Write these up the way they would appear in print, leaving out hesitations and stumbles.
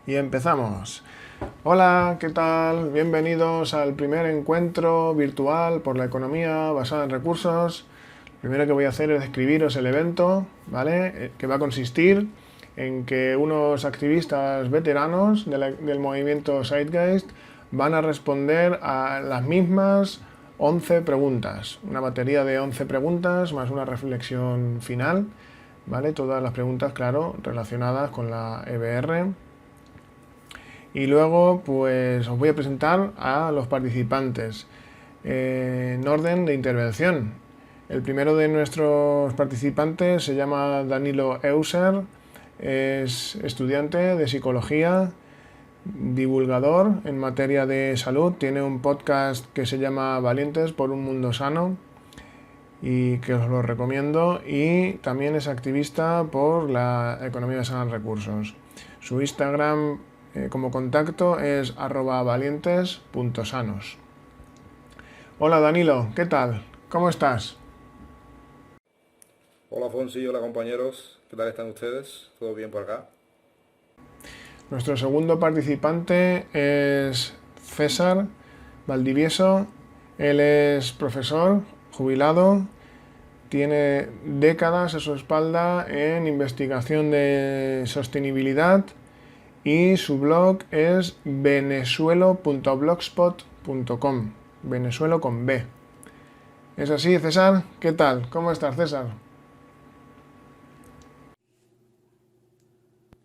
Y empezamos. Hola, ¿qué tal? Bienvenidos al primer encuentro virtual por la economía basada en recursos. Lo primero que voy a hacer es describiros el evento, ¿vale? Que va a consistir en que unos activistas veteranos del movimiento Zeitgeist van a responder a las mismas 11 preguntas. Una batería de 11 preguntas más una reflexión final, ¿vale? Todas las preguntas, claro, relacionadas con la EBR. Y luego, pues os voy a presentar a los participantes en orden de intervención. El primero de nuestros participantes se llama Danilo Euser, es estudiante de psicología, divulgador en materia de salud, tiene un podcast que se llama Valientes por un Mundo Sano y que os lo recomiendo, y también es activista por la economía basada en recursos. Su Instagram como contacto es @valientes.sanos. Hola Danilo, ¿qué tal? ¿Cómo estás? Hola Fonsi, hola compañeros, ¿qué tal están ustedes? ¿Todo bien por acá? Nuestro segundo participante es César Valdivieso. Él es profesor, jubilado, tiene décadas a su espalda en investigación de sostenibilidad y su blog es venezuelo.blogspot.com. Venezuelo con B. ¿Es así, César? ¿Qué tal? ¿Cómo estás, César?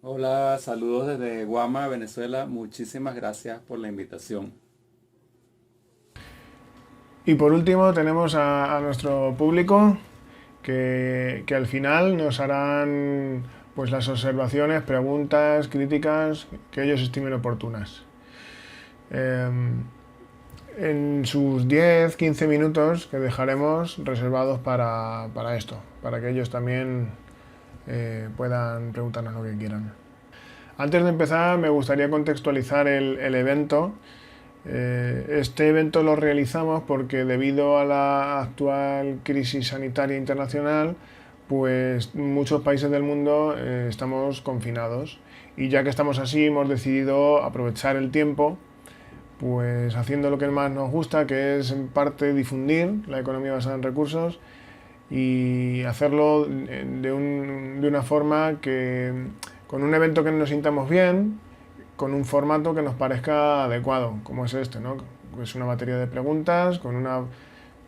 Hola, saludos desde Guama, Venezuela. Muchísimas gracias por la invitación. Y por último tenemos a nuestro público que al final nos harán pues las observaciones, preguntas, críticas que ellos estimen oportunas. Eh, en sus 10-15 minutos que dejaremos reservados para esto, para que ellos también puedan preguntarnos lo que quieran. Antes de empezar, me gustaría contextualizar el evento. Este evento lo realizamos porque debido a la actual crisis sanitaria internacional, pues muchos países del mundo estamos confinados. Y ya que estamos así, hemos decidido aprovechar el tiempo pues haciendo lo que más nos gusta, que es en parte difundir la economía basada en recursos y hacerlo de una forma que, con un evento que nos sintamos bien, con un formato que nos parezca adecuado, como es este, ¿no? Es una batería de preguntas, con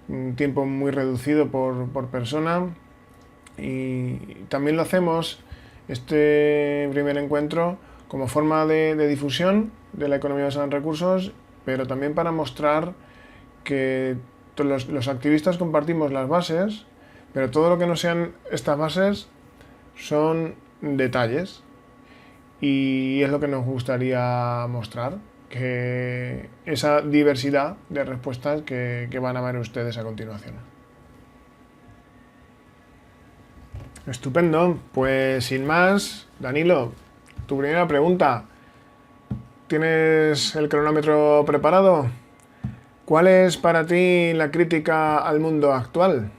un tiempo muy reducido por persona, y también lo hacemos, este primer encuentro, como forma de difusión de la economía basada en recursos, pero también para mostrar que los activistas compartimos las bases, pero todo lo que no sean estas bases son detalles, y es lo que nos gustaría mostrar, que esa diversidad de respuestas que van a ver ustedes a continuación. Estupendo, pues sin más, Danilo, tu primera pregunta. ¿Tienes el cronómetro preparado? ¿Cuál es para ti la crítica al mundo actual?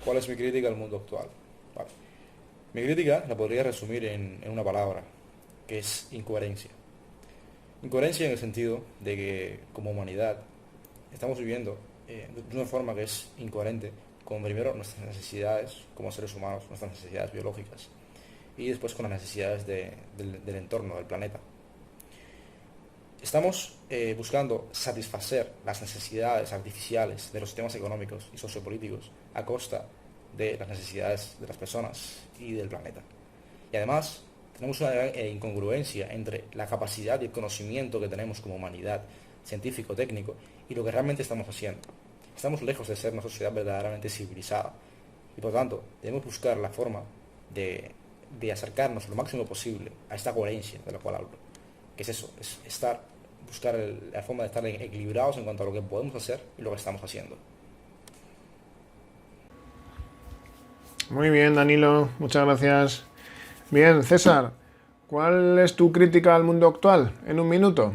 ¿Cuál es mi crítica al mundo actual? Vale. Mi crítica la podría resumir en una palabra, que es incoherencia. Incoherencia en el sentido de que como humanidad estamos viviendo de una forma que es incoherente con primero nuestras necesidades como seres humanos, nuestras necesidades biológicas, y después con las necesidades del entorno, del planeta. Estamos buscando satisfacer las necesidades artificiales de los sistemas económicos y sociopolíticos a costa de las necesidades de las personas y del planeta. Y además tenemos una gran incongruencia entre la capacidad y el conocimiento que tenemos como humanidad, científico-técnico, y lo que realmente estamos haciendo. Estamos lejos de ser una sociedad verdaderamente civilizada y por lo tanto debemos buscar la forma de acercarnos lo máximo posible a esta coherencia de la cual hablo, que es eso, es buscar la forma de estar equilibrados en cuanto a lo que podemos hacer y lo que estamos haciendo. Muy bien, Danilo, muchas gracias. Bien, César, ¿cuál es tu crítica al mundo actual? En un minuto.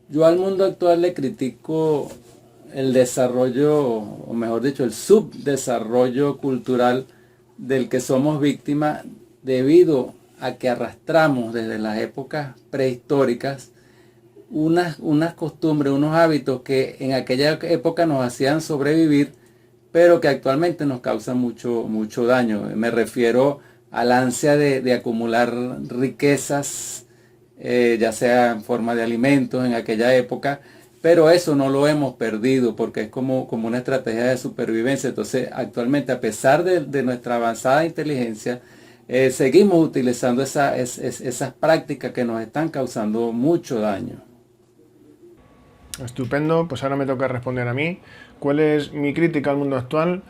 Yo al mundo actual le critico el desarrollo, o mejor dicho, el subdesarrollo cultural del que somos víctimas debido a que arrastramos desde las épocas prehistóricas unas costumbres, unos hábitos que en aquella época nos hacían sobrevivir, pero que actualmente nos causan mucho daño. Me refiero al ansia de acumular riquezas, ya sea en forma de alimentos en aquella época, pero eso no lo hemos perdido porque es como una estrategia de supervivencia. Entonces, actualmente, a pesar de nuestra avanzada inteligencia, seguimos utilizando esas prácticas que nos están causando mucho daño. Estupendo, pues ahora me toca responder a mí. ¿Cuál es mi crítica al mundo actual?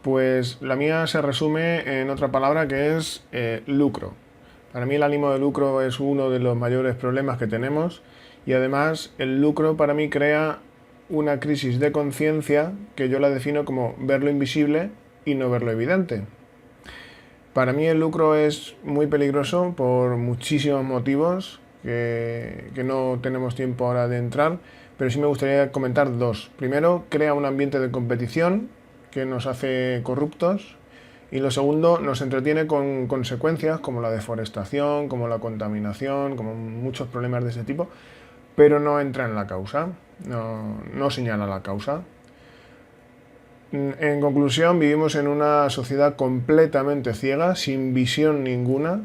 Pues la mía se resume en otra palabra que es lucro. Para mí el ánimo de lucro es uno de los mayores problemas que tenemos y además el lucro para mí crea una crisis de conciencia que yo la defino como ver lo invisible y no ver lo evidente. Para mí el lucro es muy peligroso por muchísimos motivos que no tenemos tiempo ahora de entrar, pero sí me gustaría comentar dos. Primero, crea un ambiente de competición que nos hace corruptos y lo segundo, nos entretiene con consecuencias como la deforestación, como la contaminación, como muchos problemas de ese tipo, pero no entra en la causa, no señala la causa. En conclusión, vivimos en una sociedad completamente ciega, sin visión ninguna,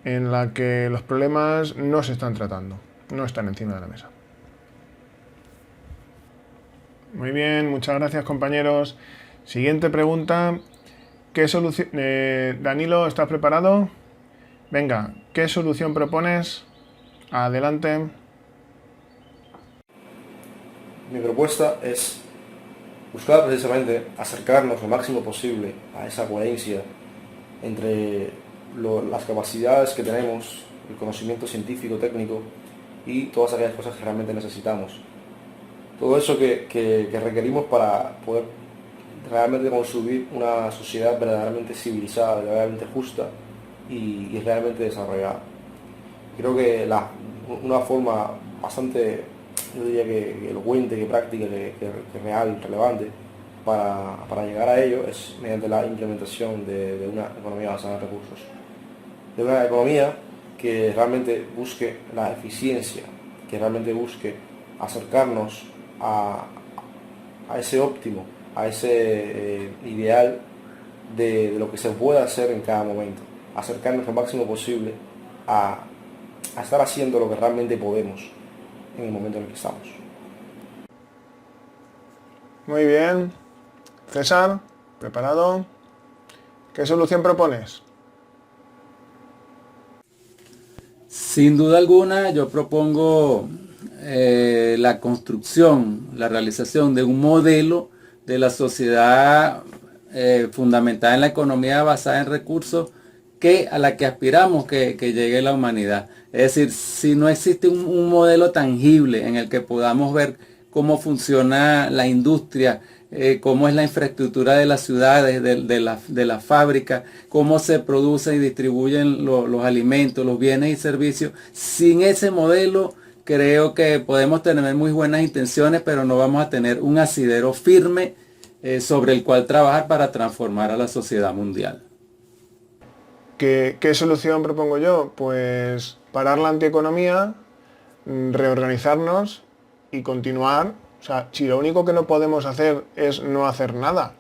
en la que los problemas no se están tratando, no están encima de la mesa. Muy bien, muchas gracias compañeros. Siguiente pregunta. ¿Qué solución? Danilo, ¿estás preparado? Venga, ¿qué solución propones? Adelante. Mi propuesta es buscar precisamente acercarnos lo máximo posible a esa coherencia entre las capacidades que tenemos, el conocimiento científico, técnico y todas aquellas cosas que realmente necesitamos. Todo eso que requerimos para poder realmente construir una sociedad verdaderamente civilizada, verdaderamente justa y realmente desarrollada. Creo que una forma bastante, yo diría que elocuente, que práctica, que real, relevante para llegar a ello es mediante la implementación de una economía basada en recursos. De una economía que realmente busque la eficiencia, que realmente busque acercarnos a ese óptimo, a ese ideal de lo que se puede hacer en cada momento, acercarnos lo máximo posible a estar haciendo lo que realmente podemos en el momento en el que estamos. Muy bien. César, ¿preparado? ¿Qué solución propones? Sin duda alguna, yo propongo la construcción, la realización de un modelo de la sociedad fundamentada en la economía basada en recursos a la que aspiramos que llegue la humanidad. Es decir, si no existe un modelo tangible en el que podamos ver cómo funciona la industria, cómo es la infraestructura de las ciudades, de la fábrica, cómo se producen y distribuyen los alimentos, los bienes y servicios. Sin ese modelo creo que podemos tener muy buenas intenciones, pero no vamos a tener un asidero firme sobre el cual trabajar para transformar a la sociedad mundial. ¿Qué solución propongo yo? Pues parar la antieconomía, reorganizarnos y continuar. O sea, si lo único que no podemos hacer es no hacer nada.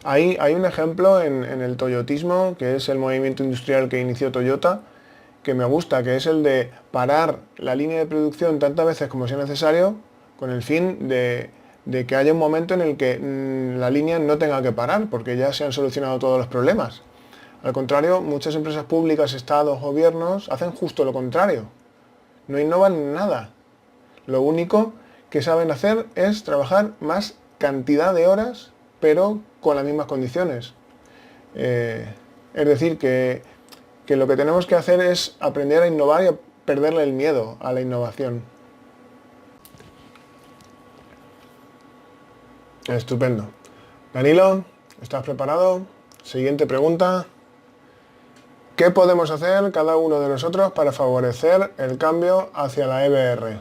Hay un ejemplo en el toyotismo, que es el movimiento industrial que inició Toyota, que me gusta, que es el de parar la línea de producción tantas veces como sea necesario, con el fin de que haya un momento en el que la línea no tenga que parar, porque ya se han solucionado todos los problemas. Al contrario, muchas empresas públicas, estados, gobiernos hacen justo lo contrario. No innovan nada. Lo único que saben hacer es trabajar más cantidad de horas, pero con las mismas condiciones. Es decir, que lo que tenemos que hacer es aprender a innovar y a perderle el miedo a la innovación. Estupendo. Danilo, ¿estás preparado? Siguiente pregunta. ¿Qué podemos hacer cada uno de nosotros para favorecer el cambio hacia la EBR?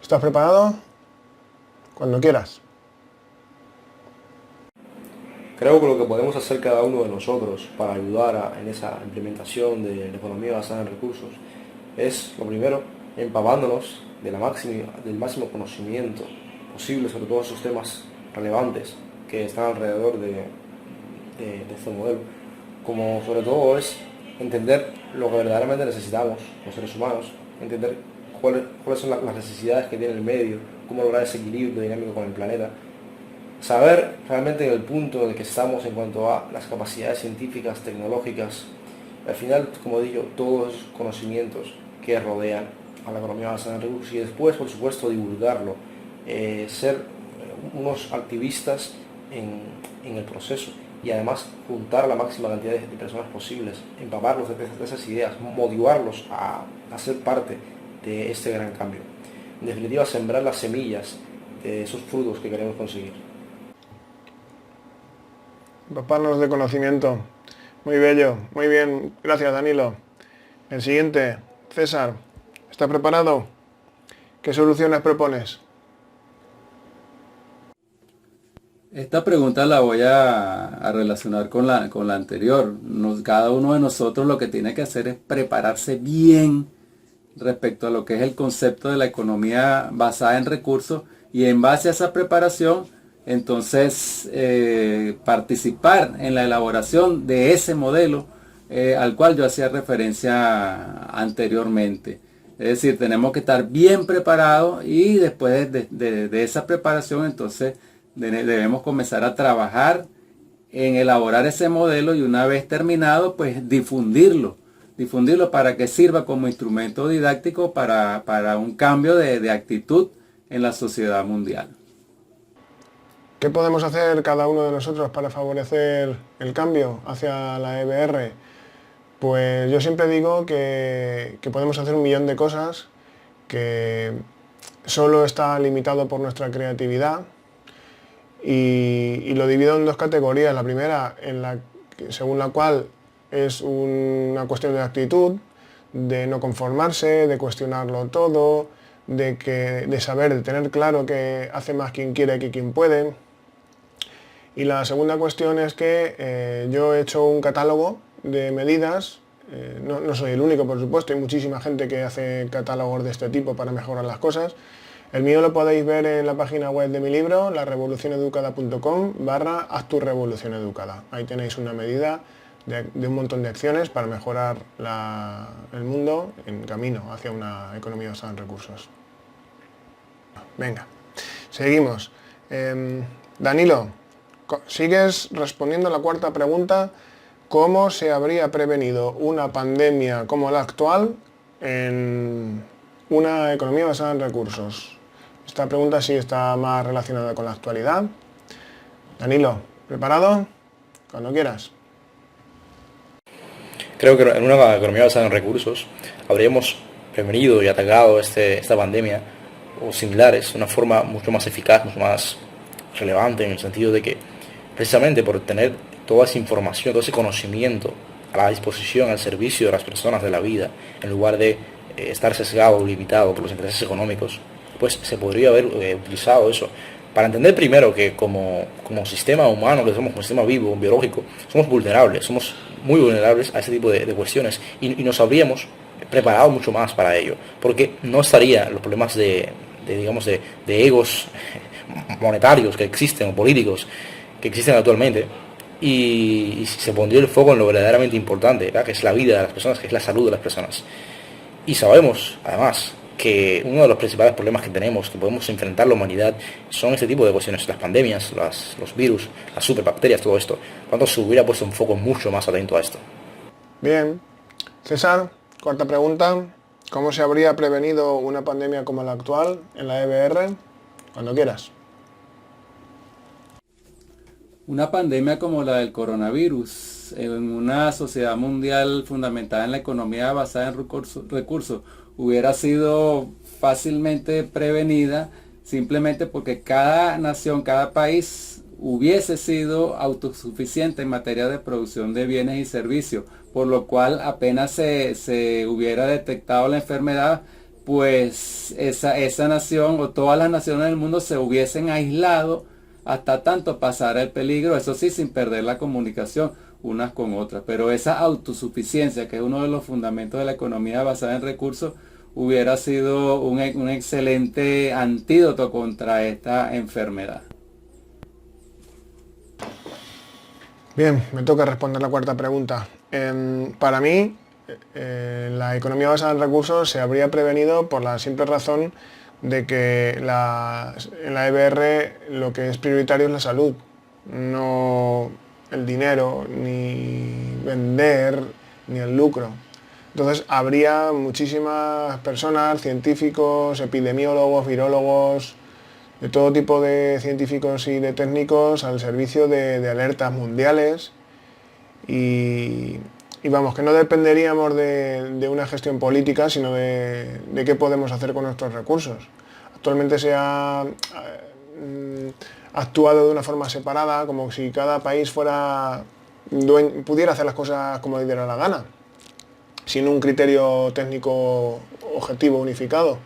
¿Estás preparado? Cuando quieras. Creo que lo que podemos hacer cada uno de nosotros para ayudar en esa implementación de la economía basada en recursos es, lo primero, empapándonos del máximo conocimiento posible sobre todos esos temas relevantes que están alrededor de este modelo. Como sobre todo es entender lo que verdaderamente necesitamos los seres humanos, entender cuáles son las necesidades que tiene el medio, cómo lograr ese equilibrio dinámico con el planeta, saber realmente en el punto en el que estamos en cuanto a las capacidades científicas, tecnológicas, al final, como digo, todos esos conocimientos que rodean a la economía basada en recursos y después, por supuesto, divulgarlo, ser unos activistas en el proceso y además juntar a la máxima cantidad de personas posibles, empaparlos de esas ideas, motivarlos a ser parte de este gran cambio. En definitiva, sembrar las semillas de esos frutos que queremos conseguir. Empaparnos de conocimiento. Muy bello, muy bien. Gracias, Danilo. El siguiente, César. ¿Está preparado? ¿Qué soluciones propones? Esta pregunta la voy a relacionar con la anterior. Cada uno de nosotros lo que tiene que hacer es prepararse bien respecto a lo que es el concepto de la economía basada en recursos y en base a esa preparación, entonces participar en la elaboración de ese modelo al cual yo hacía referencia anteriormente. Es decir, tenemos que estar bien preparados y después de esa preparación, entonces debemos comenzar a trabajar en elaborar ese modelo y una vez terminado, pues difundirlo para que sirva como instrumento didáctico para un cambio de actitud en la sociedad mundial. ¿Qué podemos hacer cada uno de nosotros para favorecer el cambio hacia la EBR? Pues yo siempre digo que podemos hacer 1.000.000 de cosas, que solo está limitado por nuestra creatividad y lo divido en 2 categorías. La primera, según la cual es una cuestión de actitud, de no conformarse, de cuestionarlo todo, de saber, de tener claro que hace más quien quiere que quien puede. Y la segunda cuestión es que yo he hecho un catálogo de medidas, no soy el único, por supuesto, hay muchísima gente que hace catálogos de este tipo para mejorar las cosas. El mío lo podéis ver en la página web de mi libro, larevolucioneducada.com/haz tu revolución educada. Ahí tenéis una medida de un montón de acciones para mejorar el mundo en camino hacia una economía basada en recursos. Venga, seguimos. Danilo, sigues respondiendo a la 4ª pregunta. ¿Cómo se habría prevenido una pandemia como la actual en una economía basada en recursos? Esta pregunta sí está más relacionada con la actualidad. Danilo, ¿preparado? Cuando quieras. Creo que en una economía basada en recursos habríamos prevenido y atacado esta pandemia o similares de una forma mucho más eficaz, mucho más relevante, en el sentido de que precisamente por tener toda esa información, todo ese conocimiento a la disposición, al servicio de las personas de la vida, en lugar de estar sesgado o limitado por los intereses económicos, pues se podría haber utilizado eso para entender primero que como sistema humano, que somos un sistema vivo, biológico, somos vulnerables, somos muy vulnerables a ese tipo de cuestiones y nos habríamos preparado mucho más para ello, porque no estarían los problemas de egos monetarios que existen o políticos que existen actualmente y se pondría el foco en lo verdaderamente importante, ¿verdad? Que es la vida de las personas, que es la salud de las personas. Y sabemos, además, que uno de los principales problemas que tenemos, que podemos enfrentar la humanidad, son este tipo de cuestiones, las pandemias, los virus, las superbacterias, todo esto. ¿Cuánto se hubiera puesto un foco mucho más atento a esto? Bien. César, 4ª pregunta. ¿Cómo se habría prevenido una pandemia como la actual en la EBR? Cuando quieras. Una pandemia como la del coronavirus, en una sociedad mundial fundamentada en la economía basada en recursos, hubiera sido fácilmente prevenida simplemente porque cada nación, cada país hubiese sido autosuficiente en materia de producción de bienes y servicios, por lo cual apenas se hubiera detectado la enfermedad, pues esa nación o todas las naciones del mundo se hubiesen aislado hasta tanto pasar el peligro, eso sí, sin perder la comunicación unas con otras. Pero esa autosuficiencia, que es uno de los fundamentos de la economía basada en recursos, hubiera sido un excelente antídoto contra esta enfermedad. Bien, me toca responder la cuarta pregunta. Para mí, la economía basada en recursos se habría prevenido por la simple razón de que en la EBR lo que es prioritario es la salud, no el dinero, ni vender, ni el lucro. Entonces habría muchísimas personas, científicos, epidemiólogos, virólogos, de todo tipo de científicos y de técnicos al servicio de alertas mundiales y vamos, que no dependeríamos de una gestión política, sino de qué podemos hacer con nuestros recursos. Actualmente se ha actuado de una forma separada, como si cada país pudiera hacer las cosas como le diera la gana, sin un criterio técnico objetivo unificado.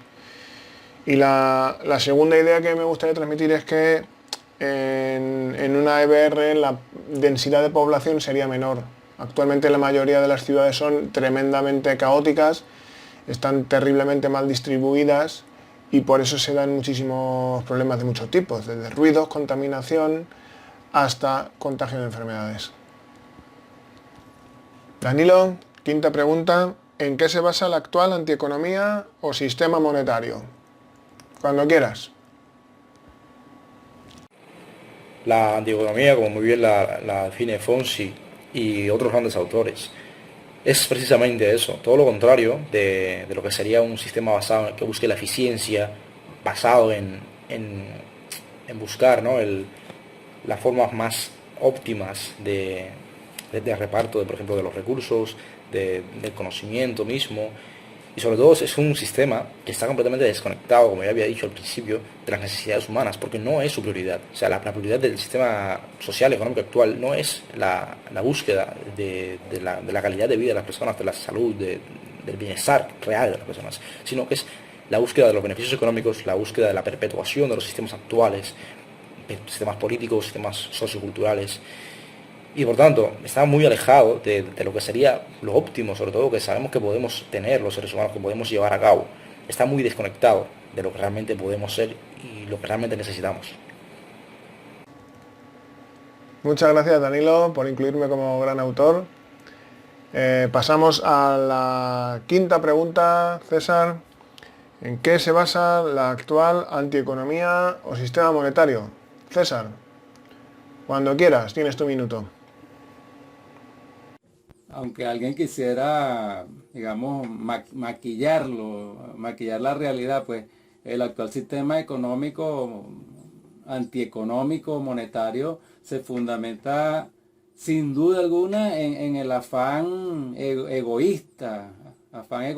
Y la segunda idea que me gustaría transmitir es que en una EBR la densidad de población sería menor. Actualmente la mayoría de las ciudades son tremendamente caóticas, están terriblemente mal distribuidas y por eso se dan muchísimos problemas de muchos tipos, desde ruidos, contaminación, hasta contagio de enfermedades. Danilo, quinta pregunta. ¿En qué se basa la actual antieconomía o sistema monetario? Cuando quieras. La antieconomía, como muy bien la define Fonsi y otros grandes autores, es precisamente eso, todo lo contrario de lo que sería un sistema basado en que busque la eficiencia, basado en buscar, ¿no?, las formas más óptimas de reparto, por ejemplo, de los recursos, del conocimiento mismo. Y sobre todo es un sistema que está completamente desconectado, como ya había dicho al principio, de las necesidades humanas, porque no es su prioridad. O sea, la prioridad del sistema social, económico actual no es la búsqueda de la calidad de vida de las personas, de la salud, del bienestar real de las personas, sino que es la búsqueda de los beneficios económicos, la búsqueda de la perpetuación de los sistemas actuales, sistemas políticos, sistemas socioculturales. Y por tanto, está muy alejado de lo que sería lo óptimo, sobre todo que sabemos que podemos tener los seres humanos, que podemos llevar a cabo. Está muy desconectado de lo que realmente podemos ser y lo que realmente necesitamos. Muchas gracias, Danilo, por incluirme como gran autor. Pasamos a la quinta pregunta, César. ¿En qué se basa la actual antieconomía o sistema monetario? César, cuando quieras, tienes tu minuto. Aunque alguien quisiera, digamos, maquillar la realidad, pues el actual sistema económico, antieconómico, monetario, se fundamenta sin duda alguna en el afán egoísta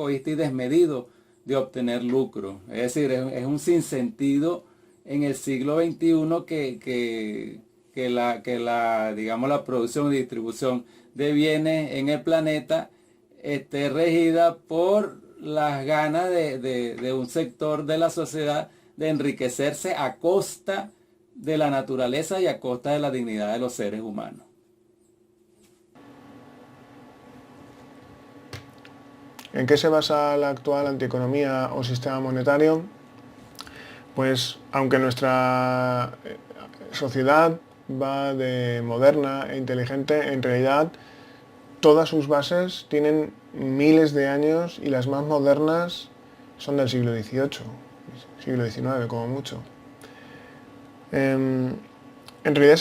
y desmedido de obtener lucro. Es decir, es un sinsentido en el siglo XXI que la producción y distribución de bienes en el planeta esté regida por las ganas de un sector de la sociedad de enriquecerse a costa de la naturaleza y a costa de la dignidad de los seres humanos. ¿En qué se basa la actual antieconomía o sistema monetario? Pues aunque nuestra sociedad va de moderna e inteligente, en realidad todas sus bases tienen miles de años y las más modernas son del siglo XVIII, siglo XIX como mucho. En realidad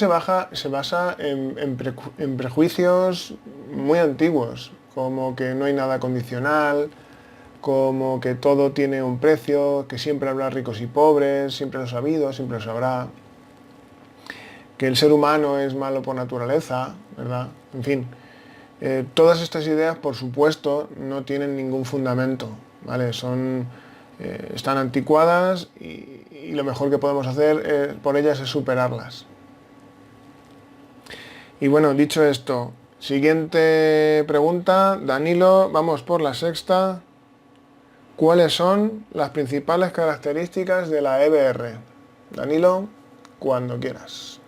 se basa en prejuicios muy antiguos, como que no hay nada condicional, como que todo tiene un precio, que siempre habrá ricos y pobres, siempre lo ha habido, siempre lo habrá, que el ser humano es malo por naturaleza, ¿verdad? En fin, todas estas ideas, por supuesto, no tienen ningún fundamento, ¿vale? Están anticuadas y lo mejor que podemos hacer por ellas es superarlas. Y bueno, dicho esto, siguiente pregunta, Danilo, vamos por la sexta. ¿Cuáles son las principales características de la EBR? Danilo, cuando quieras.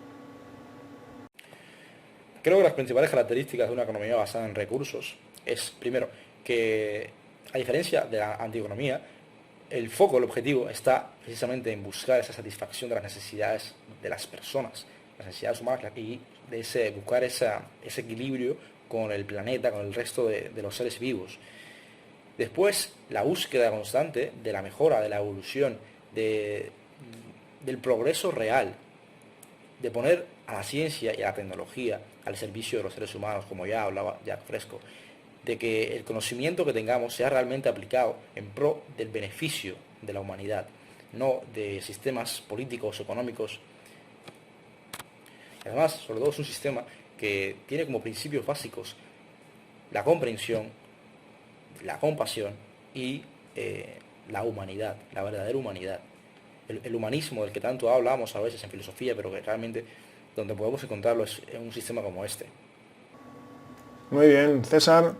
Creo que las principales características de una economía basada en recursos es, primero, que a diferencia de la antieconomía, el foco, el objetivo está precisamente en buscar esa satisfacción de las necesidades de las personas, las necesidades humanas y de buscar ese equilibrio con el planeta, con el resto de los seres vivos. Después, la búsqueda constante de la mejora, de la evolución, del progreso real, de poner a la ciencia y a la tecnología al servicio de los seres humanos, como ya hablaba Jack Fresco, de que el conocimiento que tengamos sea realmente aplicado en pro del beneficio de la humanidad, no de sistemas políticos, económicos. Y además, sobre todo, es un sistema que tiene como principios básicos la comprensión, la compasión y la humanidad, la verdadera humanidad. El humanismo del que tanto hablamos a veces en filosofía, pero que realmente donde podemos encontrarlo es en un sistema como este. Muy bien, César,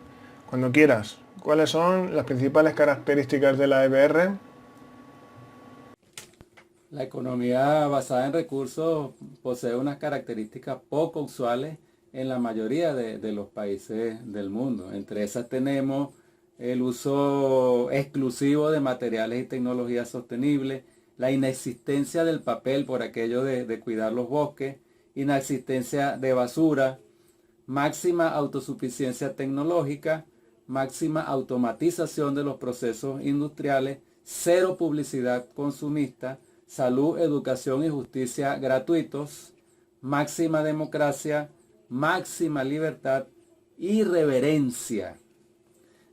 cuando quieras. ¿Cuáles son las principales características de la EBR? La economía basada en recursos posee unas características poco usuales en la mayoría de los países del mundo. Entre esas tenemos el uso exclusivo de materiales y tecnologías sostenibles, la inexistencia del papel por aquello de cuidar los bosques, inexistencia de basura, máxima autosuficiencia tecnológica, máxima automatización de los procesos industriales, cero publicidad consumista, salud, educación y justicia gratuitos, máxima democracia, máxima libertad y reverencia.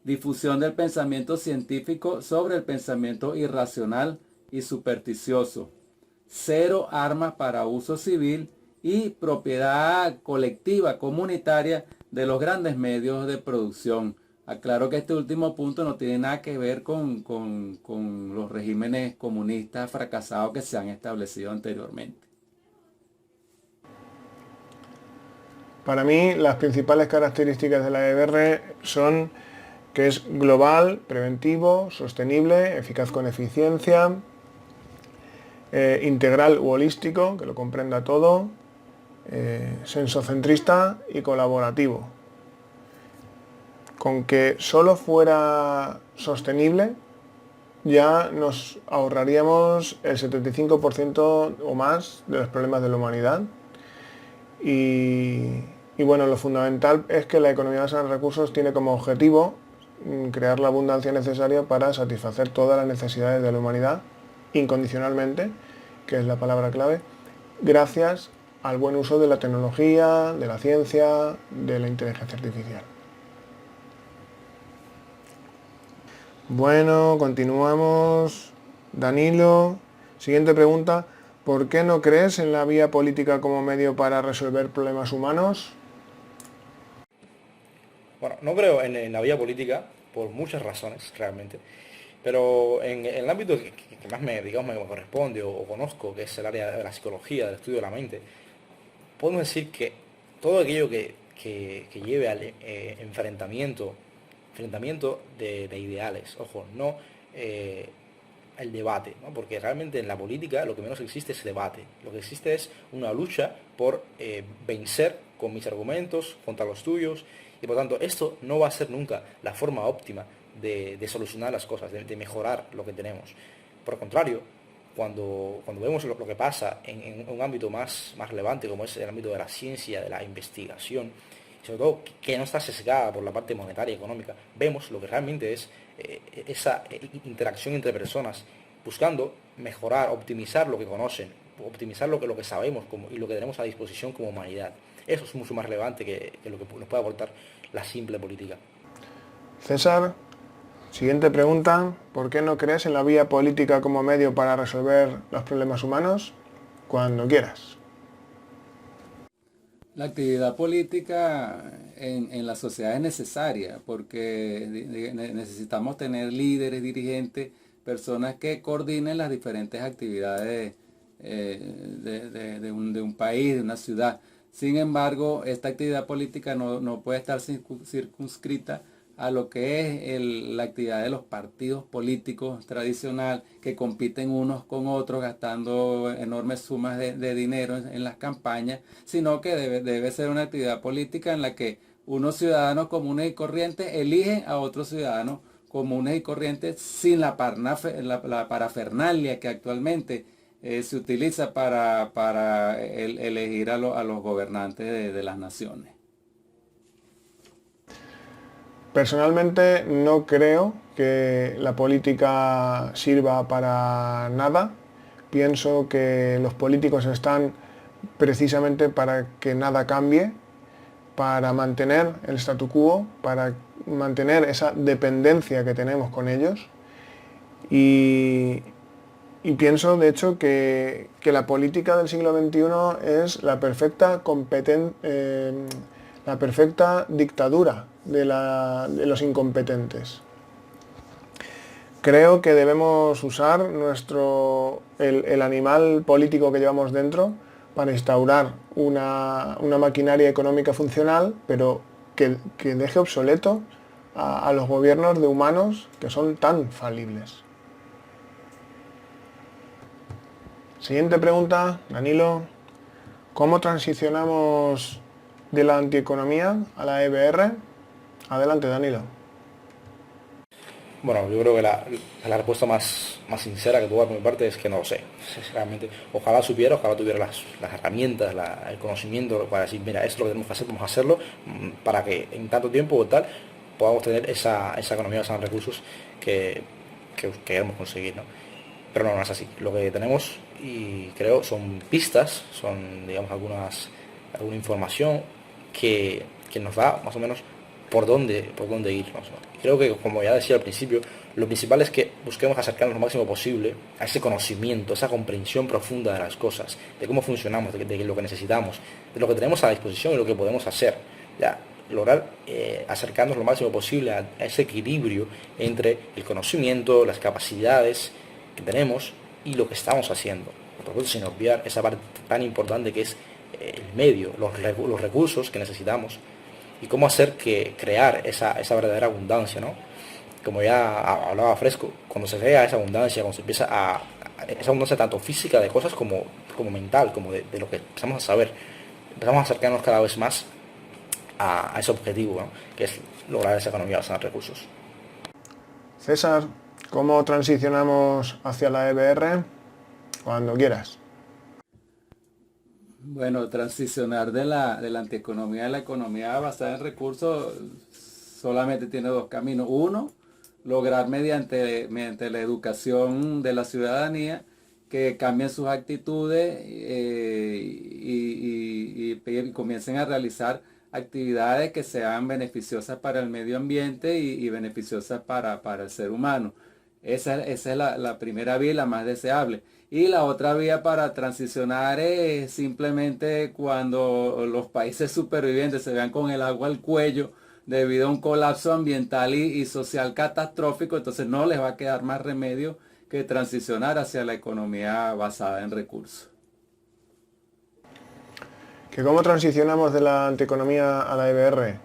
Difusión del pensamiento científico sobre el pensamiento irracional y supersticioso. Cero armas para uso civil y propiedad colectiva comunitaria de los grandes medios de producción. Aclaro que este último punto no tiene nada que ver con los regímenes comunistas fracasados que se han establecido anteriormente. Para mí, las principales características de la EBR son que es global, preventivo, sostenible, eficaz con eficiencia, integral u holístico, que lo comprenda todo, sensocentrista y colaborativo. Con que solo fuera sostenible ya nos ahorraríamos el 75% o más de los problemas de la humanidad. Y bueno, lo fundamental es que la economía basada en recursos tiene como objetivo crear la abundancia necesaria para satisfacer todas las necesidades de la humanidad incondicionalmente, que es la palabra clave, gracias al buen uso de la tecnología, de la ciencia, de la inteligencia artificial. Bueno, continuamos. Danilo, siguiente pregunta. ¿Por qué no crees en la vía política como medio para resolver problemas humanos? Bueno, no creo en la vía política por muchas razones, realmente. Pero en el ámbito que más me corresponde o conozco, que es el área de la psicología, del estudio de la mente, podemos decir que todo aquello que lleve al enfrentamiento de ideales, ojo, no el debate, ¿no? Porque realmente en la política lo que menos existe es debate, lo que existe es una lucha por vencer con mis argumentos contra los tuyos, y por tanto esto no va a ser nunca la forma óptima de solucionar las cosas, de mejorar lo que tenemos. Por el contrario, cuando vemos lo que pasa en un ámbito más relevante como es el ámbito de la ciencia, de la investigación, sobre todo que no está sesgada por la parte monetaria y económica, vemos lo que realmente es esa interacción entre personas, buscando mejorar, optimizar lo que conocen, optimizar lo que sabemos y lo que tenemos a disposición como humanidad. Eso es mucho más relevante que lo que nos puede aportar la simple política. César, siguiente pregunta. ¿Por qué no crees en la vía política como medio para resolver los problemas humanos? Cuando quieras. La actividad política en la sociedad es necesaria porque necesitamos tener líderes, dirigentes, personas que coordinen las diferentes actividades de un país, de una ciudad. Sin embargo, esta actividad política no puede estar circunscrita a lo que es la actividad de los partidos políticos tradicional que compiten unos con otros gastando enormes sumas de dinero en las campañas, sino que debe ser una actividad política en la que unos ciudadanos comunes y corrientes eligen a otros ciudadanos comunes y corrientes sin la parafernalia que actualmente se utiliza para elegir a los gobernantes de las naciones. Personalmente no creo que la política sirva para nada. Pienso que los políticos están precisamente para que nada cambie, para mantener el statu quo, para mantener esa dependencia que tenemos con ellos. Y pienso, de hecho, que la política del siglo XXI es la perfecta dictadura de los incompetentes. Creo que debemos usar el animal político que llevamos dentro para instaurar una maquinaria económica funcional, pero que deje obsoleto a los gobiernos de humanos que son tan falibles. Siguiente pregunta, Danilo. ¿Cómo transicionamos de la antieconomía a la EBR? Adelante, Danilo. Bueno, yo creo que la respuesta más sincera que puedo dar por mi parte es que no lo sé. Realmente, ojalá tuviera las herramientas, el conocimiento para decir, mira, esto es lo que tenemos que hacer, vamos a hacerlo, para que en tanto tiempo o tal podamos tener esa economía basada en recursos que queremos conseguir, ¿no? Pero no es así. Lo que tenemos, y creo, son pistas, son, digamos, alguna información que nos da más o menos por dónde irnos, ¿no? Creo que, como ya decía al principio, lo principal es que busquemos acercarnos lo máximo posible a ese conocimiento, esa comprensión profunda de las cosas, de cómo funcionamos, de lo que necesitamos, de lo que tenemos a disposición y lo que podemos hacer. Ya, lograr acercarnos lo máximo posible a ese equilibrio entre el conocimiento, las capacidades que tenemos y lo que estamos haciendo. Por supuesto, sin olvidar esa parte tan importante que es el medio, los recursos que necesitamos y cómo hacer crear esa verdadera abundancia, ¿no? Como ya hablaba Fresco, cuando se crea esa abundancia, cuando se empieza esa abundancia tanto física de cosas como mental, como de lo que empezamos a saber, empezamos a acercarnos cada vez más a ese objetivo, ¿no? Que es lograr esa economía basada en recursos. César, ¿cómo transicionamos hacia la EBR? Cuando quieras. Bueno, transicionar de la antieconomía a la economía basada en recursos solamente tiene dos caminos. Uno, lograr mediante la educación de la ciudadanía que cambien sus actitudes y comiencen a realizar actividades que sean beneficiosas para el medio ambiente y beneficiosas para el ser humano. Esa es la primera vía y la más deseable. Y la otra vía para transicionar es simplemente cuando los países supervivientes se vean con el agua al cuello debido a un colapso ambiental y social catastrófico, entonces no les va a quedar más remedio que transicionar hacia la economía basada en recursos. ¿Cómo transicionamos de la antieconomía a la EBR?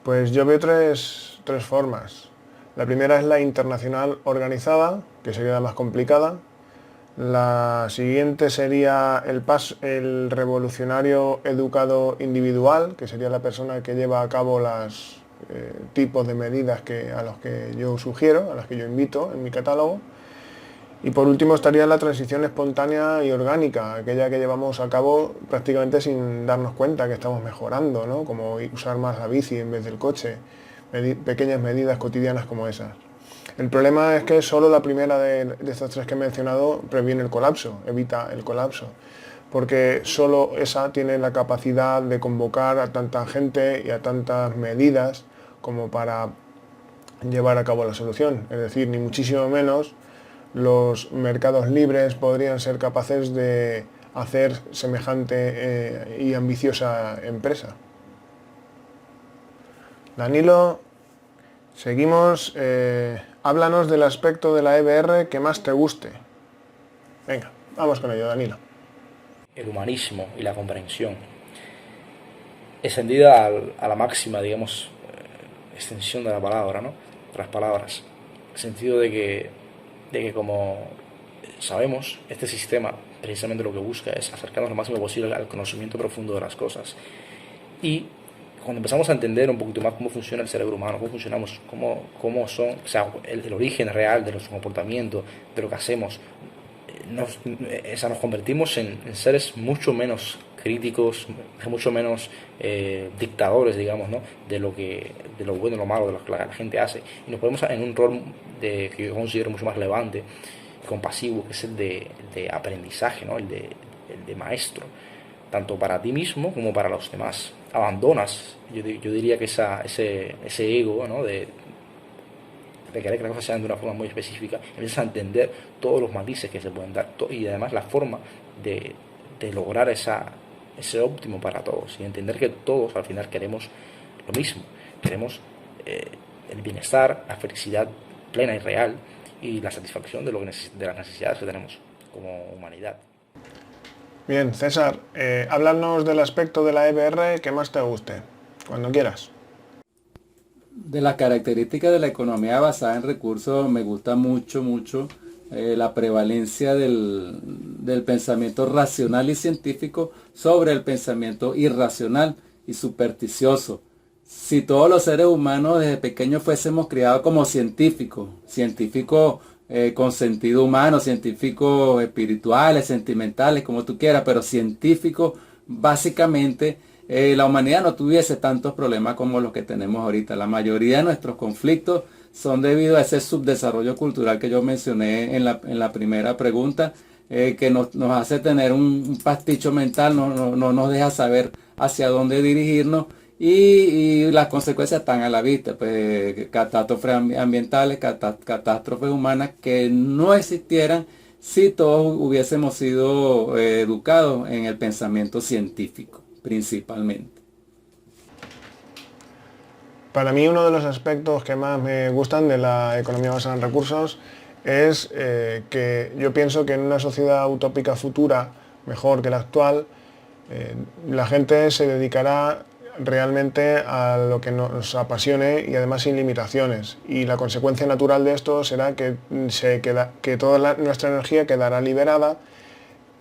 Pues yo veo tres formas. La primera es la internacional organizada, que sería la más complicada. La siguiente sería el revolucionario educado individual, que sería la persona que lleva a cabo los tipos de medidas a los que yo sugiero, a las que yo invito en mi catálogo. Y por último estaría la transición espontánea y orgánica, aquella que llevamos a cabo prácticamente sin darnos cuenta que estamos mejorando, ¿no? Como usar más la bici en vez del coche, pequeñas medidas cotidianas como esas. El problema es que solo la primera de estas tres que he mencionado previene el colapso, evita el colapso, porque solo esa tiene la capacidad de convocar a tanta gente y a tantas medidas como para llevar a cabo la solución. Es decir, ni muchísimo menos los mercados libres podrían ser capaces de hacer semejante y ambiciosa empresa. Danilo, seguimos. Háblanos del aspecto de la EBR que más te guste. Venga, vamos con ello, Danilo. El humanismo y la comprensión. Extendida a la máxima, digamos, extensión de la palabra, ¿no? De las palabras. En el sentido de que como sabemos, este sistema precisamente lo que busca es acercarnos lo máximo posible al conocimiento profundo de las cosas. Y cuando empezamos a entender un poquito más cómo funciona el cerebro humano, cómo funcionamos, cómo son, o sea, el origen real de nuestro comportamiento, de lo que hacemos, nos convertimos en seres mucho menos críticos, mucho menos dictadores, digamos, ¿no? de lo bueno y lo malo, de lo que la gente hace, y nos ponemos en un rol que yo considero mucho más relevante y compasivo, que es el de aprendizaje, ¿no? el de maestro, tanto para ti mismo como para los demás. Abandonas, yo diría que ese ego, ¿no? de querer que las cosas sean de una forma muy específica, empiezas a entender todos los matices que se pueden dar y además la forma de lograr ese óptimo para todos, y entender que todos al final queremos lo mismo, queremos el bienestar, la felicidad plena y real y la satisfacción de las necesidades que tenemos como humanidad. Bien, César, háblanos del aspecto de la EBR que más te guste, cuando quieras. De las características de la economía basada en recursos me gusta mucho la prevalencia del pensamiento racional y científico sobre el pensamiento irracional y supersticioso. Si todos los seres humanos desde pequeños fuésemos criados como científicos con sentido humano, científicos espirituales, sentimentales, como tú quieras, pero científicos básicamente, la humanidad no tuviese tantos problemas como los que tenemos ahorita. La mayoría de nuestros conflictos son debido a ese subdesarrollo cultural que yo mencioné en la primera pregunta, que nos hace tener un pasticho mental, no nos deja saber hacia dónde dirigirnos, y las consecuencias están a la vista, pues catástrofes ambientales, catástrofes humanas que no existieran si todos hubiésemos sido educados en el pensamiento científico, principalmente. Para mí uno de los aspectos que más me gustan de la economía basada en recursos es que yo pienso que en una sociedad utópica futura, mejor que la actual, la gente se dedicará realmente a lo que nos apasione y además sin limitaciones. Y la consecuencia natural de esto será que toda nuestra energía quedará liberada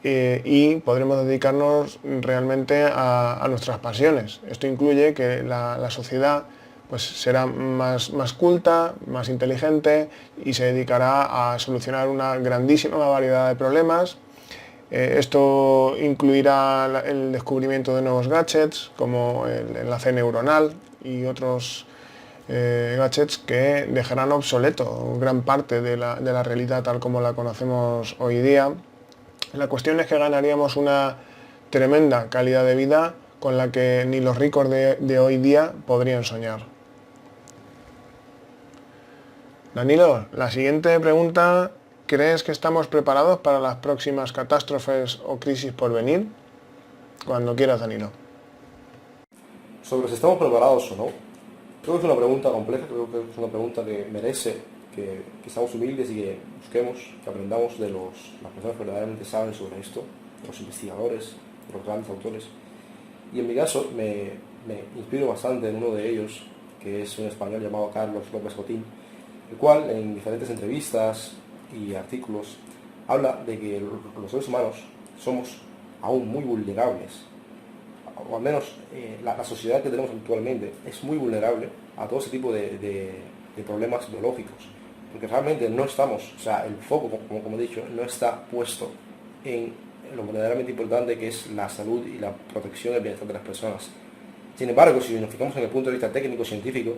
y podremos dedicarnos realmente a nuestras pasiones. Esto incluye que la sociedad pues será más culta, más inteligente y se dedicará a solucionar una grandísima variedad de problemas. Esto incluirá el descubrimiento de nuevos gadgets como el enlace neuronal y otros gadgets que dejarán obsoleto gran parte de la realidad tal como la conocemos hoy día. La cuestión es que ganaríamos una tremenda calidad de vida con la que ni los ricos de hoy día podrían soñar. Danilo, la siguiente pregunta: ¿crees que estamos preparados para las próximas catástrofes o crisis por venir? Cuando quieras, Danilo. Sobre si estamos preparados o no, creo que es una pregunta compleja, creo que es una pregunta que merece que seamos humildes y que busquemos, que aprendamos de las personas que verdaderamente saben sobre esto, de los investigadores, de los grandes autores. Y en mi caso me inspiro bastante en uno de ellos, que es un español llamado Carlos López Cotín, el cual en diferentes entrevistas y artículos habla de que los seres humanos somos aún muy vulnerables, o al menos la sociedad que tenemos actualmente es muy vulnerable a todo ese tipo de problemas biológicos, porque realmente no estamos, o sea, el foco, como he dicho, no está puesto en lo verdaderamente importante, que es la salud y la protección del bienestar de las personas. Sin embargo, si nos fijamos en el punto de vista técnico-científico,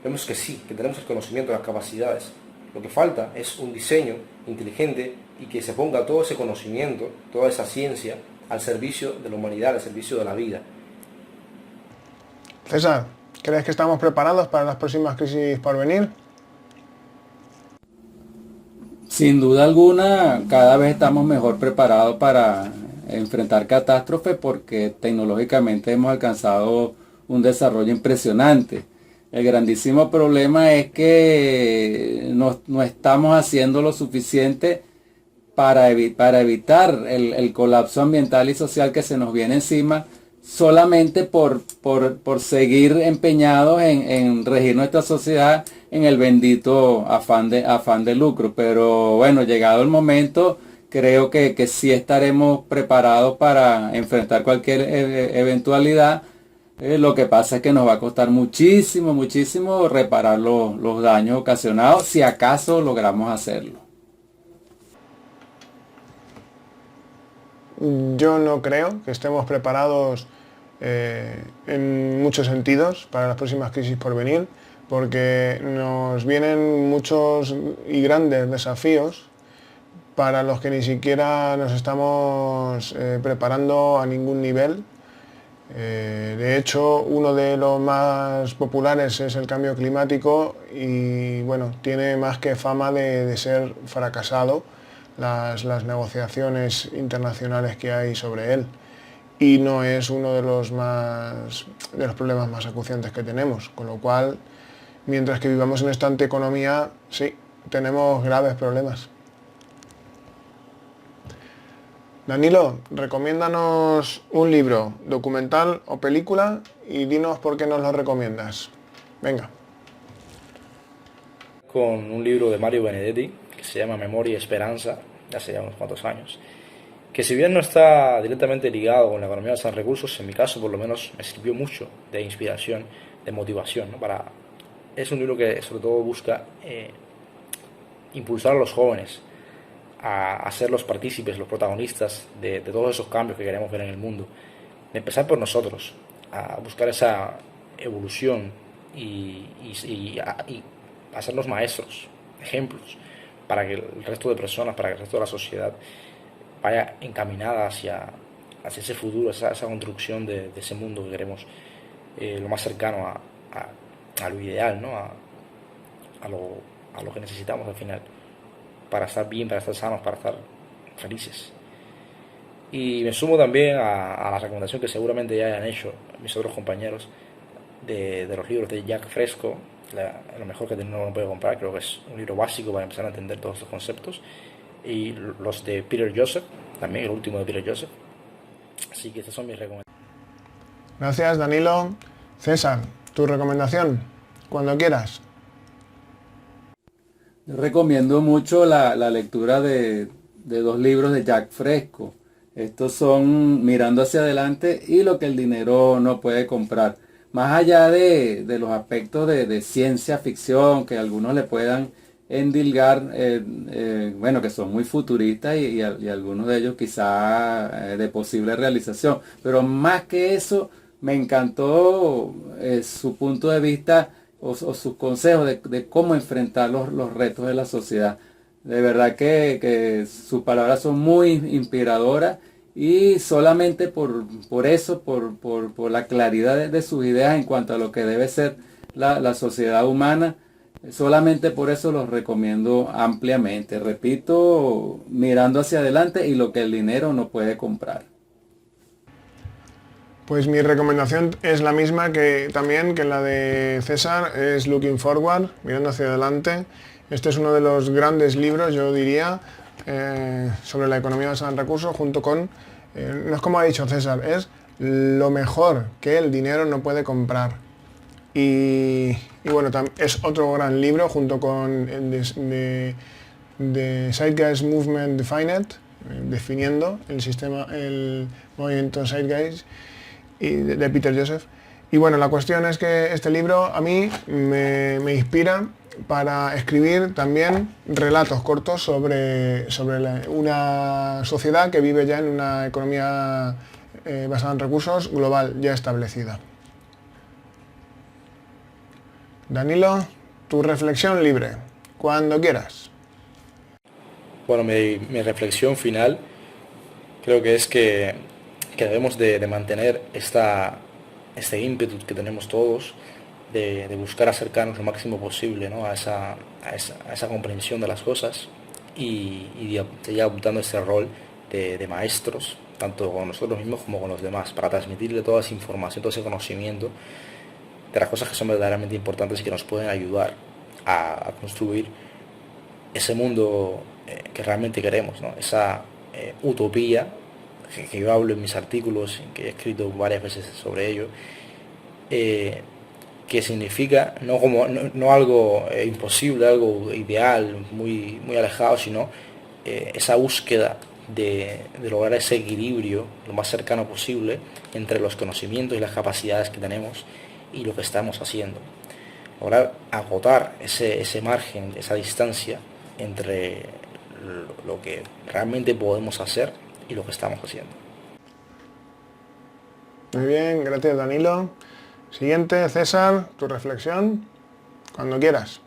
vemos que sí, que tenemos el conocimiento, las capacidades. Lo que falta es un diseño inteligente y que se ponga todo ese conocimiento, toda esa ciencia al servicio de la humanidad, al servicio de la vida. César, ¿crees que estamos preparados para las próximas crisis por venir? Sin duda alguna, cada vez estamos mejor preparados para enfrentar catástrofes porque tecnológicamente hemos alcanzado un desarrollo impresionante. El grandísimo problema es que no estamos haciendo lo suficiente para evitar el colapso ambiental y social que se nos viene encima solamente por seguir empeñados en regir nuestra sociedad en el bendito afán de lucro. Pero bueno, llegado el momento, creo que sí estaremos preparados para enfrentar cualquier eventualidad. Lo que pasa es que nos va a costar muchísimo reparar los daños ocasionados, si acaso logramos hacerlo. Yo no creo que estemos preparados en muchos sentidos para las próximas crisis por venir, porque nos vienen muchos y grandes desafíos para los que ni siquiera nos estamos preparando a ningún nivel. De hecho, uno de los más populares es el cambio climático y bueno, tiene más que fama de ser fracasado las negociaciones internacionales que hay sobre él, y no es uno de los problemas más acuciantes que tenemos, con lo cual, mientras que vivamos en esta antieconomía, sí, tenemos graves problemas. Danilo, recomiéndanos un libro, documental o película y dinos por qué nos lo recomiendas. Venga. Con un libro de Mario Benedetti que se llama Memoria y Esperanza, de hace ya unos cuantos años, que si bien no está directamente ligado con la economía de los recursos, en mi caso por lo menos me sirvió mucho de inspiración, de motivación, ¿no? Es un libro que sobre todo busca impulsar a los jóvenes a ser los partícipes, los protagonistas de todos esos cambios que queremos ver en el mundo, de empezar por nosotros, a buscar esa evolución y hacernos maestros, ejemplos, para que el resto de personas, para que el resto de la sociedad vaya encaminada hacia ese futuro, esa construcción de ese mundo que queremos, lo más cercano a lo ideal, ¿no? a lo que necesitamos al final, para estar bien, para estar sanos, para estar felices. Y me sumo también a la recomendación que seguramente ya hayan hecho mis otros compañeros de los libros de Jack Fresco, lo mejor que uno puede comprar. Creo que es un libro básico para empezar a entender todos estos conceptos, y los de Peter Joseph, también el último de Peter Joseph. Así que estas son mis recomendaciones. Gracias, Danilo. César, tu recomendación, cuando quieras. Yo recomiendo mucho la lectura de dos libros de Jack Fresco. Estos son Mirando hacia adelante y Lo que el dinero no puede comprar. Más allá de los aspectos de ciencia ficción que algunos le puedan endilgar, bueno, que son muy futuristas y algunos de ellos quizá de posible realización. Pero más que eso, me encantó su punto de vista o sus consejos de cómo enfrentar los retos de la sociedad. De verdad que sus palabras son muy inspiradoras, y solamente por eso, por la claridad de sus ideas en cuanto a lo que debe ser la sociedad humana, solamente por eso los recomiendo ampliamente. Repito, Mirando hacia adelante y Lo que el dinero no puede comprar. Pues mi recomendación es la misma que la de César, es Looking Forward, Mirando hacia adelante. Este es uno de los grandes libros, yo diría, sobre la economía basada en recursos, junto con, no es como ha dicho César, es lo mejor que el dinero no puede comprar. Y bueno, es otro gran libro, junto con el de Zeitgeist Movement Defined, definiendo el movimiento Zeitgeist, y de Peter Joseph. Y bueno, la cuestión es que este libro a mí me inspira para escribir también relatos cortos sobre una sociedad que vive ya en una economía basada en recursos global ya establecida. Danilo, tu reflexión libre, cuando quieras. Bueno, mi reflexión final creo que es que debemos de mantener este ímpetu que tenemos todos de buscar acercarnos lo máximo posible, ¿no? a esa comprensión de las cosas, y seguir adoptando ese rol de maestros, tanto con nosotros mismos como con los demás, para transmitirle toda esa información, todo ese conocimiento de las cosas que son verdaderamente importantes y que nos pueden ayudar a construir ese mundo que realmente queremos, ¿no? Esa utopía que yo hablo en mis artículos, que he escrito varias veces sobre ello, que significa no algo imposible, algo ideal, muy alejado, sino esa búsqueda de lograr ese equilibrio lo más cercano posible entre los conocimientos y las capacidades que tenemos y lo que estamos haciendo. Lograr agotar ese margen, esa distancia entre lo que realmente podemos hacer y lo que estamos haciendo. Muy bien, gracias Danilo. Siguiente, César, tu reflexión, cuando quieras.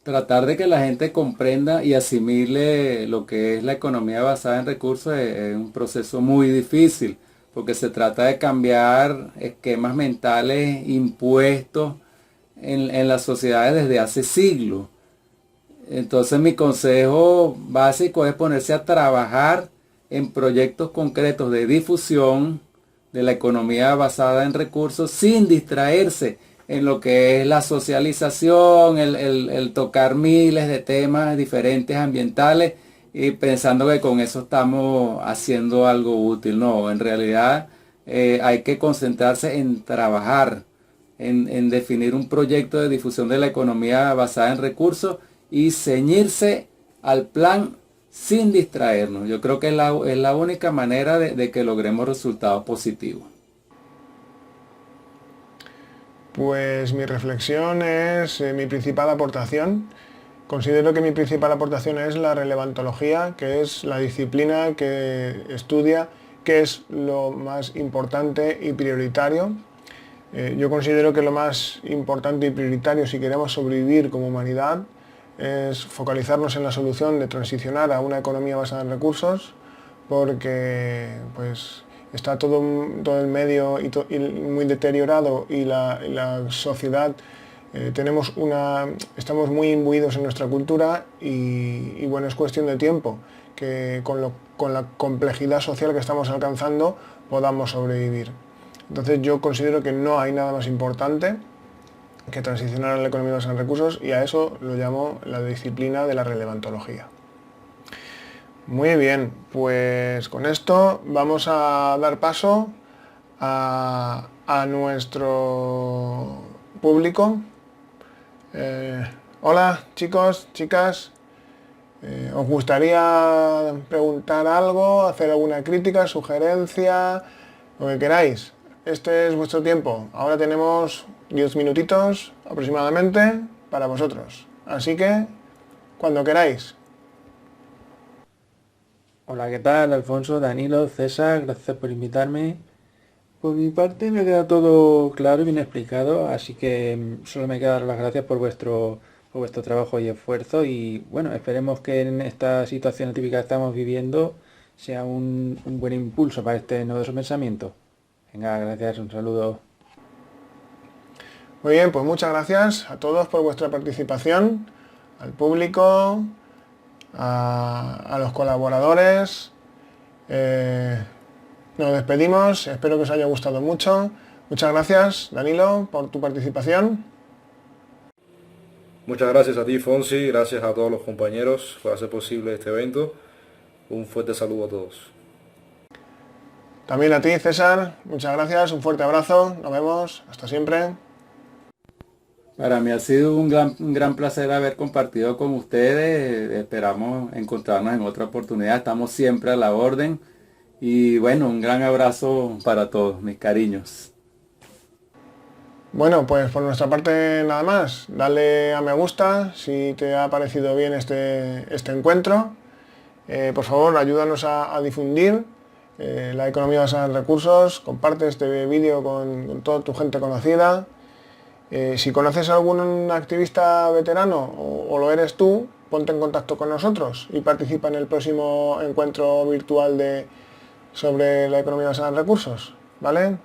Tratar de que la gente comprenda y asimile lo que es la economía basada en recursos es un proceso muy difícil, porque se trata de cambiar esquemas mentales impuestos en las sociedades desde hace siglos. Entonces mi consejo básico es ponerse a trabajar en proyectos concretos de difusión de la economía basada en recursos sin distraerse en lo que es la socialización, el tocar miles de temas diferentes ambientales y pensando que con eso estamos haciendo algo útil. No, en realidad hay que concentrarse en trabajar, en definir un proyecto de difusión de la economía basada en recursos y ceñirse al plan sin distraernos. Yo creo que es la única manera de que logremos resultados positivos. Pues mi reflexión es mi principal aportación. Considero que mi principal aportación es la relevantología, que es la disciplina que estudia qué es lo más importante y prioritario. Yo considero que lo más importante y prioritario si queremos sobrevivir como humanidad es focalizarnos en la solución de transicionar a una economía basada en recursos, porque pues está todo el medio y muy deteriorado y la sociedad estamos muy imbuidos en nuestra cultura y bueno, es cuestión de tiempo que con la complejidad social que estamos alcanzando podamos sobrevivir. Entonces yo considero que no hay nada más importante que transicionar a la economía basada en recursos y a eso lo llamo la disciplina de la relevantología. Muy bien, pues con esto vamos a dar paso a nuestro público. Hola chicos, chicas, ¿os gustaría preguntar algo, hacer alguna crítica, sugerencia, lo que queráis? Este es vuestro tiempo. Ahora tenemos 10 minutitos aproximadamente para vosotros. Así que, cuando queráis. Hola, ¿qué tal? Alfonso, Danilo, César, gracias por invitarme. Por mi parte me queda todo claro y bien explicado, así que solo me queda dar las gracias por vuestro trabajo y esfuerzo y bueno, esperemos que en esta situación típica que estamos viviendo sea un buen impulso para este novedoso pensamiento. Venga, gracias, un saludo. Muy bien, pues muchas gracias a todos por vuestra participación, al público, a los colaboradores. Nos despedimos, espero que os haya gustado mucho. Muchas gracias, Danilo, por tu participación. Muchas gracias a ti, Fonsi, gracias a todos los compañeros por hacer posible este evento. Un fuerte saludo a todos. También a ti, César, muchas gracias, un fuerte abrazo, nos vemos, hasta siempre. Para mí ha sido un gran placer haber compartido con ustedes. Esperamos encontrarnos en otra oportunidad. Estamos siempre a la orden. Y bueno, un gran abrazo para todos, mis cariños. Bueno, pues por nuestra parte nada más. Dale a me gusta si te ha parecido bien este encuentro. Por favor, ayúdanos a difundir la economía basada en recursos. Comparte este vídeo con toda tu gente conocida. Si conoces a algún activista veterano o lo eres tú, ponte en contacto con nosotros y participa en el próximo encuentro virtual sobre la economía basada en recursos, ¿vale?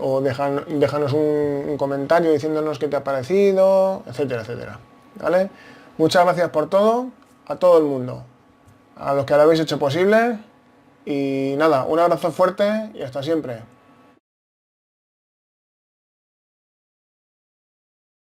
O déjanos un comentario diciéndonos qué te ha parecido, etcétera, etcétera, ¿vale? Muchas gracias por todo, a todo el mundo, a los que lo habéis hecho posible y nada, un abrazo fuerte y hasta siempre.